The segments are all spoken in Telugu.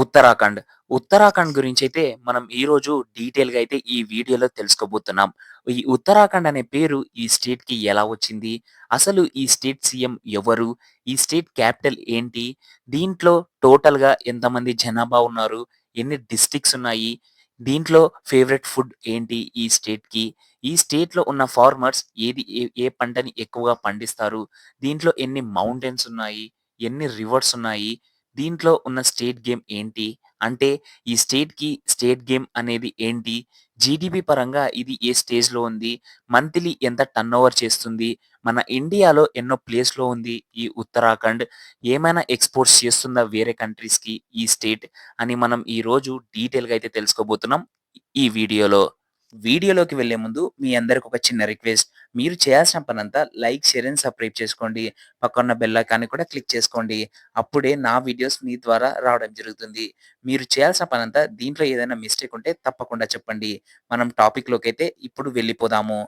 ఉత్తరాఖండ్. ఉత్తరాఖండ్ గురించైతే మనం ఈరోజు డీటెయిల్‌గా అయితే ఈ వీడియోలో తెలుసుకోబోతున్నాం. ఈ ఉత్తరాఖండ్ అనే పేరు ఈ స్టేట్‌కి ఎలా వచ్చింది? అసలు ఈ స్టేట్ సీఎం ఎవరు? ఈ స్టేట్ క్యాపిటల్ ఏంటి? దీంట్లో టోటల్‌గా ఎంతమంది జనాభా ఉన్నారు? ఎన్ని డిస్ట్రిక్ట్స్ ఉన్నాయి? దీంట్లో ఫేవరెట్ ఫుడ్ ఏంటి ఈ స్టేట్‌కి? ఈ స్టేట్‌లో ఉన్న ఫార్మర్స్ ఏ పంటని ఎక్కువగా పండిస్తారు? దీంట్లో ఎన్ని మౌంటైన్స్ ఉన్నాయి? ఎన్ని రివర్స్ ఉన్నాయి? దీంట్లో ఉన్న స్టేట్ గేమ్ ఏంటి? అంటే ఈ స్టేట్ గేమ్ అనేది ఏంటి? జీడీపీ పరంగా ఇది ఏ స్టేజ్‌లో ఉంది? మంత్లీ ఎంత టర్నోవర్ చేస్తుంది? మన ఇండియాలో ఎన్నో ప్లేస్‌లో ఉంది ఈ ఉత్తరాఖండ్? ఏమైనా ఎక్స్‌పోర్ట్స్ చేస్తుందా వేరే కంట్రీస్‌కి ఈ స్టేట్? అని మనం ఈరోజు డీటెయిల్‌గా అయితే తెలుసుకోబోతున్నాం ఈ వీడియోలో. వీడియోలోకి వెళ్ళే ముందు మీ అందరికి ఒక చిన్న రిక్వెస్ట్. మీరు చేయాల్సిన పనంతా లైక్, షేర్ అండ్ సబ్‌స్క్రైబ్ చేసుకోండి. పక్కన బెల్ ఐకాన్‌ని కూడా క్లిక్ చేసుకోండి. అప్పుడే నా వీడియోస్ మీ ద్వారా రావడం జరుగుతుంది. మీరు చేయాల్సిన పనంతా దీంట్లో ఏదైనా మిస్టేక్ ఉంటే తప్పకుండా చెప్పండి. మనం టాపిక్‌లోకైతే ఇప్పుడు వెళ్ళిపోదాము.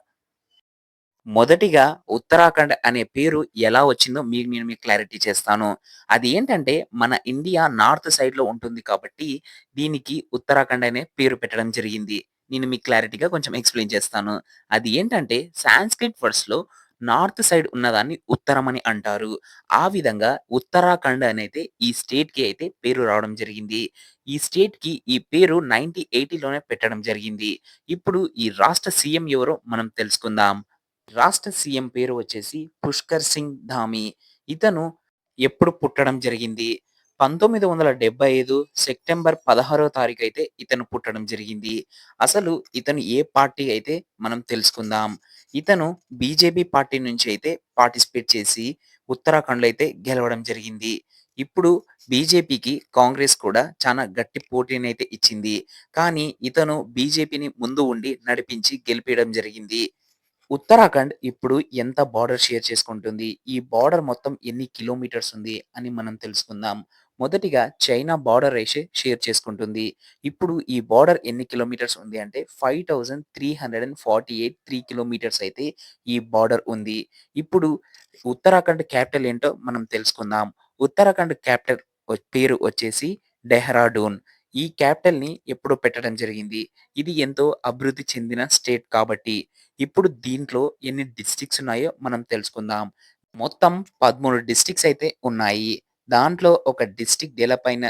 మొదటిగా ఉత్తరాఖండ్ అనే పేరు ఎలా వచ్చిందో మీకు క్లారిటీ చేస్తాను. అది ఏంటంటే మన ఇండియా నార్త్ సైడ్‌లో ఉంటుంది కాబట్టి దీనికి ఉత్తరాఖండ్ అనే పేరు పెట్టడం జరిగింది. నేను మీకు క్లారిటీగా కొంచెం ఎక్స్‌ప్లెయిన్ చేస్తాను. అది ఏంటంటే సాంస్క్రిట్ వర్డ్స్‌లో నార్త్ సైడ్ ఉన్నదాన్ని ఉత్తరం అని అంటారు. ఆ విధంగా ఉత్తరాఖండ్ అనైతే ఈ స్టేట్‌కి అయితే పేరు రావడం జరిగింది. ఈ స్టేట్‌కి ఈ పేరు 1980లోనే పెట్టడం జరిగింది. ఇప్పుడు ఈ రాష్ట్ర సీఎం ఎవరో మనం తెలుసుకుందాం. రాష్ట్ర సీఎం పేరు వచ్చేసి 'పుష్కర్ సింగ్ ధామి'. ఇతను ఎప్పుడు పుట్టడం జరిగింది? 1975 సెప్టెంబర్ 16వ తారీఖైతే ఇతను పుట్టడం జరిగింది. అసలు ఇతను ఏ పార్టీ అయితే మనం తెలుసుకుందాం. ఇతను బీజేపీ పార్టీ నుంచి అయితే పార్టిసిపేట్ చేసి ఉత్తరాఖండ్‌లో అయితే గెలవడం జరిగింది. ఇప్పుడు బీజేపీకి కాంగ్రెస్ కూడా చానా గట్టి పోటీనైతే ఇచ్చింది. కానీ ఇతను బీజేపీని ముందు ఉండి నడిపించి గెలిపియడం జరిగింది. ఉత్తరాఖండ్ ఇప్పుడు ఎంత బోర్డర్ షేర్ చేసుకుంటుంది? ఈ బోర్డర్ మొత్తం ఎన్ని కిలోమీటర్స్ ఉంది అని మనం తెలుసుకుందాం. మొదటిగా చైనా బోర్డర్ అయితే షేర్ చేసుకుంటుంది. ఇప్పుడు ఈ బోర్డర్ ఎన్ని కిలోమీటర్స్ ఉంది అంటే 5348 3 కిలోమీటర్స్ అయితే ఈ బోర్డర్ ఉంది. ఇప్పుడు ఉత్తరాఖండ్ క్యాపిటల్ ఏంటో మనం తెలుసుకుందాం. ఉత్తరాఖండ్ క్యాపిటల్ పేరు వచ్చేసి డెహ్రాడూన్. ఈ క్యాపిటల్‌ని ఎప్పుడో పెట్టడం జరిగింది. ఇది ఎంతో అభివృద్ధి చెందిన స్టేట్ కాబట్టి. ఇప్పుడు దీంట్లో ఎన్ని డిస్ట్రిక్ట్స్ ఉన్నాయో మనం తెలుసుకుందాం. మొత్తం 13 డిస్ట్రిక్ట్స్ అయితే ఉన్నాయి. దాంట్లో ఒక డిస్ట్రిక్ట్ డెవలప్ అయిన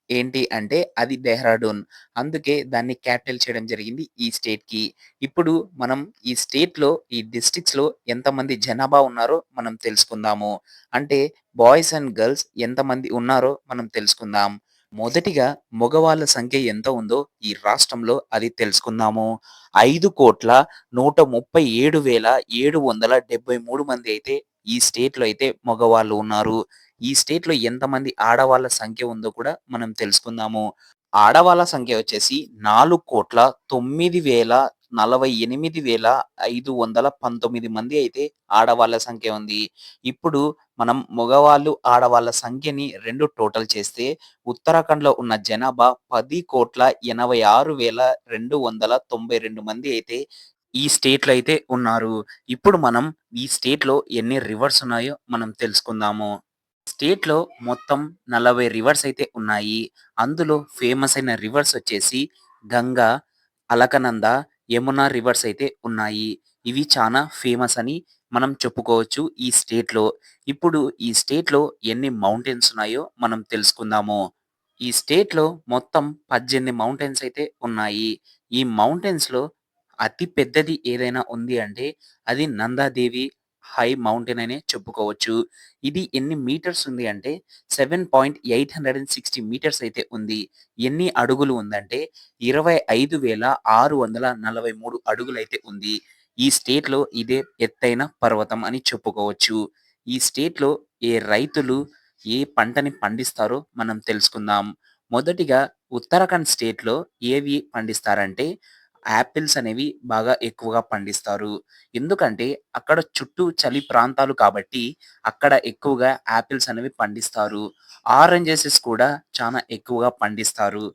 ఏంటి అంటే అది డెహ్రాడూన్. అందుకే దాన్ని క్యాపిటల్ చేయడం జరిగింది ఈ స్టేట్‌కి. ఇప్పుడు మనం ఈ స్టేట్‌లో ఈ డిస్ట్రిక్ట్స్‌లో ఎంతమంది జనాభా ఉన్నారో మనం తెలుసుకుందాము. అంటే బాయ్స్ అండ్ గర్ల్స్ ఎంతమంది ఉన్నారో మనం తెలుసుకుందాం. మొదటిగా మగవాళ్ళ సంఖ్య ఎంత ఉందో ఈ రాష్ట్రంలో అది తెలుసుకుందాము. 5,137,773 మంది అయితే ఈ స్టేట్‌లో అయితే మగవాళ్ళు ఉన్నారు. ఈ స్టేట్‌లో ఎంతమంది ఆడవాళ్ళ సంఖ్య ఉందో కూడా మనం తెలుసుకుందాము. ఆడవాళ్ళ సంఖ్య వచ్చేసి 4,948,519 మంది అయితే ఆడవాళ్ళ సంఖ్య ఉంది. ఇప్పుడు మనం మగవాళ్ళు, ఆడవాళ్ళ సంఖ్యని 2 టోటల్ చేస్తే ఉత్తరాఖండ్‌లో ఉన్న జనాభా 10,86,292 మంది అయితే ఈ స్టేట్‌లో అయితే ఉన్నారు. ఇప్పుడు మనం ఈ స్టేట్‌లో ఎన్ని రివర్స్ ఉన్నాయో మనం తెలుసుకుందాము. స్టేట్‌లో మొత్తం 40 రివర్స్ అయితే ఉన్నాయి. అందులో ఫేమస్ అయిన రివర్స్ వచ్చేసి గంగా, అలకనంద, యమున రివర్స్ అయితే ఉన్నాయి. ఇవి చానా ఫేమస్ అని మనం చెప్పుకోవచ్చు ఈ స్టేట్‌లో. ఇప్పుడు ఈ స్టేట్‌లో ఎన్ని మౌంటైన్స్ ఉన్నాయో మనం తెలుసుకుందాము. ఈ స్టేట్‌లో మొత్తం 18 మౌంటైన్స్ అయితే ఉన్నాయి. ఈ మౌంటైన్స్‌లో అతి పెద్దది ఏదైనా ఉంది అంటే అది నందాదేవి హై మౌంటైన్ అనే చెప్పుకోవచ్చు. ఇది ఎన్ని మీటర్స్ ఉంది అంటే 7.860 మీటర్స్ అయితే ఉంది. ఎన్ని అడుగులు ఉందంటే 25,643 అడుగులైతే ఉంది. ఈ స్టేట్‌లో ఇదే ఎత్తైన పర్వతం అని చెప్పుకోవచ్చు. ఈ స్టేట్‌లో ఏ రైతులు ఏ పంటని పండిస్తారో మనం తెలుసుకుందాం. మొదటిగా ఉత్తరాఖండ్ స్టేట్‌లో ఏవి పండిస్తారంటే యాపిల్స్ అనేవి బాగా ఎక్కువగా పండిస్తారు. ఎందుకంటే అక్కడ చుట్టూ చలి ప్రాంతాలు కాబట్టి అక్కడ ఎక్కువగా యాపిల్స్ అనేవి పండిస్తారు. ఆరెంజెసెస్ కూడా చానా ఎక్కువగా పండిస్తారు.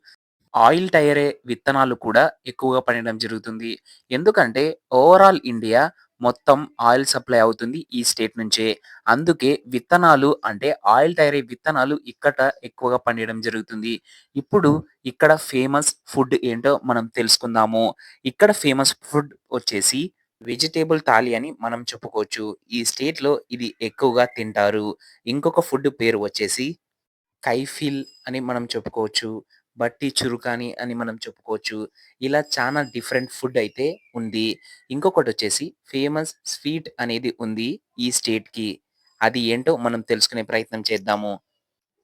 ఆయిల్ టైరే విత్తనాలు కూడా ఎక్కువగా పండడం జరుగుతుంది. ఎందుకంటే ఓవరాల్ ఇండియా మొత్తం ఆయిల్ సప్లై అవుతుంది ఈ స్టేట్ నుంచే. అందుకే విత్తనాలు అంటే ఆయిల్ తయారయ్యే విత్తనాలు ఇక్కడ ఎక్కువగా పండియడం జరుగుతుంది. ఇప్పుడు ఇక్కడ ఫేమస్ ఫుడ్ ఏంటో మనం తెలుసుకుందాము. ఇక్కడ ఫేమస్ ఫుడ్ వచ్చేసి వెజిటబుల్ థాలి అని మనం చెప్పుకోవచ్చు. ఈ స్టేట్‌లో ఇది ఎక్కువగా తింటారు. ఇంకొక ఫుడ్ పేరు వచ్చేసి కైఫిల్ అని మనం చెప్పుకోవచ్చు. బట్టి చురుకాని అని మనం చెప్పుకోవచ్చు. ఇలా చానా డిఫరెంట్ ఫుడ్ అయితే ఉంది. ఇంకొకటొచ్చేసి ఫేమస్ స్వీట్ అనేది ఉంది ఈ స్టేట్‌కి. అది ఏంటో మనం తెలుసుకునే ప్రయత్నం చేద్దాము.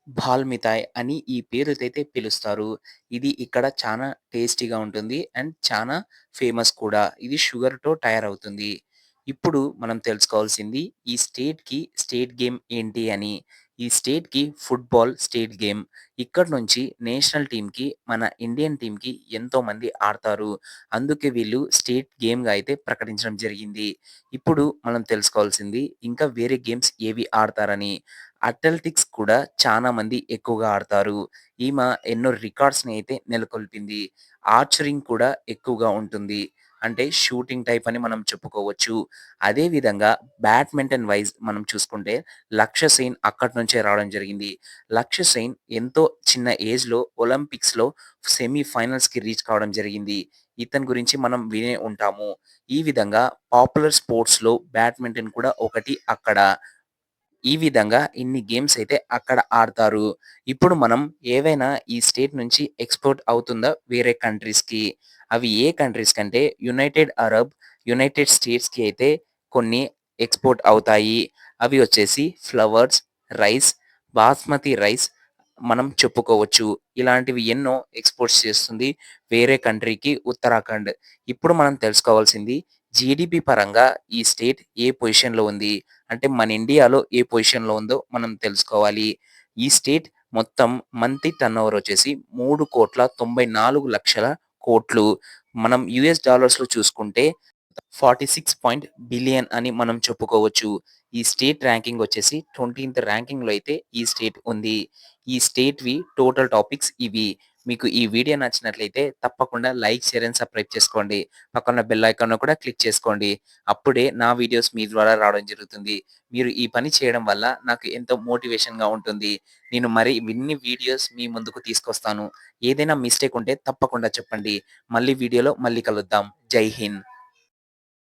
బాల్ మిఠాయ్ అని ఈ పేరుతైతే పిలుస్తారు. ఇది ఇక్కడ చానా టేస్టీగా ఉంటుంది. అండ్ చానా ఫేమస్ కూడా. ఇది షుగర్‌తో తయారవుతుంది. ఇప్పుడు మనం తెలుసుకోవాల్సింది ఈ స్టేట్‌కి స్టేట్ గేమ్ ఏంటి అని. ఈ స్టేట్‌కి ఫుట్‌బాల్ స్టేట్ గేమ్. ఇక్కడి నుంచి నేషనల్ టీమ్‌కి మన ఇండియన్ టీమ్‌కి ఎంతోమంది ఆడతారు. అందుకే వీళ్ళు స్టేట్ గేమ్‌గా అయితే ప్రకటించడం జరిగింది. ఇప్పుడు మనం తెలుసుకోవాల్సింది ఇంకా వేరే గేమ్స్ ఏవి ఆడతారని. అథ్లెటిక్స్ కూడా చానా మంది ఎక్కువగా ఆడతారు. ఈమె ఎన్నో రికార్డ్స్‌ని అయితే నెలకొల్పింది. ఆర్చరింగ్ కూడా ఎక్కువగా ఉంటుంది. అంటే షూటింగ్ టైప్ అని మనం చెప్పుకోవచ్చు. అదే విధంగా బ్యాడ్మింటన్ వైస్ మనం చూసుకుంటే లక్ష్య సేన్ అక్కడి నుంచే రావడం జరిగింది. లక్ష్య సేన్ ఎంతో చిన్న ఏజ్‌లో ఒలింపిక్స్‌లో సెమీ ఫైనల్స్‌కి రీచ్ కావడం జరిగింది. ఇతని గురించి మనం వినే ఉంటాము. ఈ విధంగా పాపులర్ స్పోర్ట్స్‌లో బ్యాడ్మింటన్ కూడా ఒకటి అక్కడ. ఈ విధంగా ఇన్ని గేమ్స్ అయితే అక్కడ ఆడతారు. ఇప్పుడు మనం ఏవైనా ఈ స్టేట్ నుంచి ఎక్స్‌పోర్ట్ అవుతుందా వేరే కంట్రీస్‌కి. అవి ఏ కంట్రీస్ కంటే యునైటెడ్ అరబ్, యునైటెడ్ స్టేట్స్‌కి అయితే కొన్ని ఎక్స్‌పోర్ట్ అవుతాయి. అవి వచ్చేసి ఫ్లవర్స్, రైస్, బాస్మతి రైస్ మనం చెప్పుకోవచ్చు. ఇలాంటివి ఎన్నో ఎక్స్‌పోర్ట్స్ చేస్తుంది వేరే కంట్రీకి ఉత్తరాఖండ్. ఇప్పుడు మనం తెలుసుకోవాల్సింది జీడీపీ పరంగా ఈ స్టేట్ ఏ పొజిషన్‌లో ఉంది. అంటే మన ఇండియాలో ఏ పొజిషన్‌లో ఉందో మనం తెలుసుకోవాలి. ఈ స్టేట్ మొత్తం మంత్లీ టర్నోవర్ వచ్చేసి 3,94,00,00,000 మనం యూఎస్ డాలర్స్‌లో చూసుకుంటే 46 బిలియన్ అని మనం చెప్పుకోవచ్చు. ఈ స్టేట్ ర్యాంకింగ్ వచ్చేసి 20థ్ ర్యాంకింగ్‌లో అయితే ఈ స్టేట్ ఉంది. ఈ స్టేట్‌వి టోటల్ టాపిక్స్ ఇవి. మీకు ఈ వీడియో నచ్చినట్లయితే తప్పకుండా లైక్, షేర్ అండ్ సబ్స్క్రైబ్ చేసుకోండి. పక్కన బెల్ ఐకాన్‌ను కూడా క్లిక్ చేసుకోండి. అప్పుడే నా వీడియోస్ మీ ద్వారా రావడం జరుగుతుంది. మీరు ఈ పని చేయడం వల్ల నాకు ఎంతో మోటివేషన్‌గా ఉంటుంది. నేను మరి ఇన్ని వీడియోస్ మీ ముందుకు తీసుకొస్తాను. ఏదైనా మిస్టేక్ ఉంటే తప్పకుండా చెప్పండి. మళ్ళీ వీడియోలో మళ్ళీ కలుద్దాం. జై హింద్.